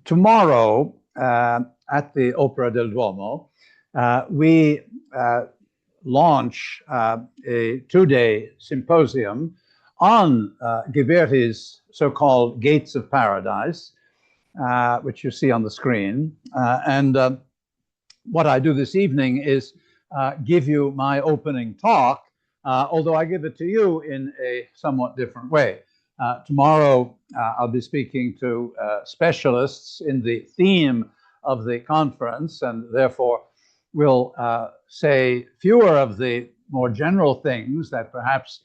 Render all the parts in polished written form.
tomorrow at the Opera del Duomo, we launch a two-day symposium on Ghiberti's so-called Gates of Paradise, which you see on the screen. And what I do this evening is give you my opening talk, although I give it to you in a somewhat different way. Tomorrow, I'll be speaking to specialists in the theme of the conference, and therefore will say fewer of the more general things that perhaps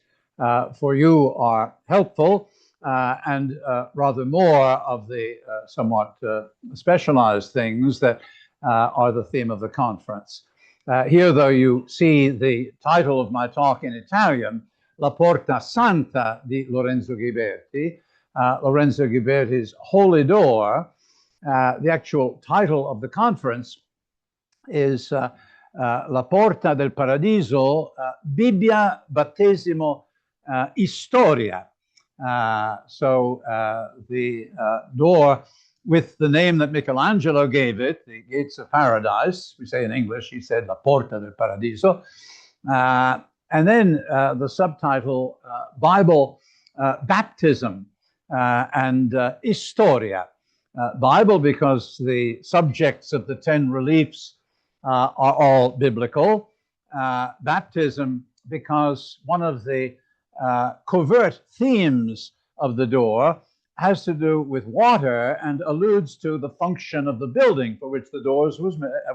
for you are helpful, and rather more of the somewhat specialized things that are the theme of the conference. Here, though, you see the title of my talk in Italian, La Porta Santa di Lorenzo Ghiberti, Lorenzo Ghiberti's Holy Door. The actual title of the conference is La Porta del Paradiso, Bibbia, Battesimo, Historia. So the door with the name that Michelangelo gave it, the Gates of Paradise, we say in English, he said La Porta del Paradiso. And then the subtitle, Bible, Baptism, and Historia. Bible because the subjects of the 10 reliefs are all biblical. Baptism because one of the covert themes of the door has to do with water and alludes to the function of the building for which the doors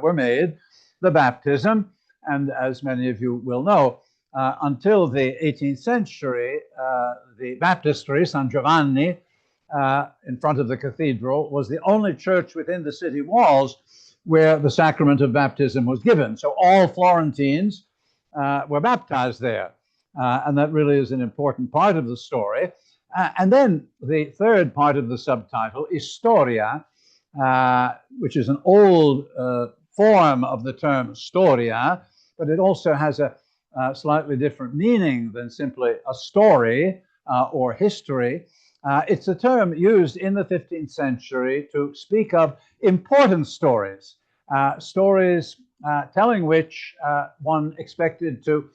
were made, the baptism. And as many of you will know, until the 18th century, the baptistry, San Giovanni, in front of the cathedral, was the only church within the city walls where the sacrament of baptism was given. So all Florentines were baptized there. And that really is an important part of the story. And then the third part of the subtitle, Historia, which is an old form of the term storia, but it also has a slightly different meaning than simply a story or history. It's a term used in the 15th century to speak of important stories, stories telling which one expected to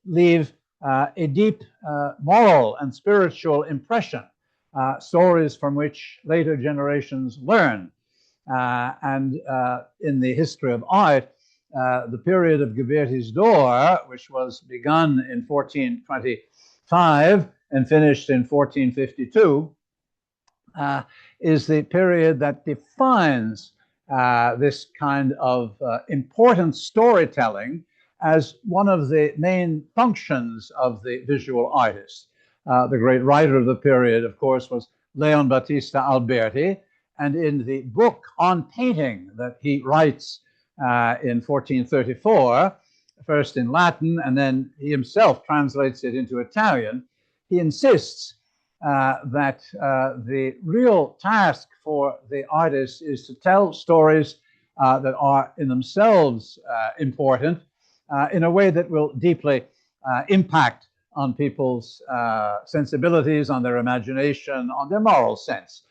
leave a deep moral and spiritual impression, stories from which later generations learn. And in the history of art, the period of Ghiberti's door, which was begun in 1425 and finished in 1452, is the period that defines this kind of important storytelling as one of the main functions of the visual artist. The great writer of the period, of course, was Leon Battista Alberti, and in the book on painting that he writes in 1434, first in Latin, and then he himself translates it into Italian, he insists that the real task for the artist is to tell stories that are in themselves important in a way that will deeply impact on people's sensibilities, on their imagination, on their moral sense.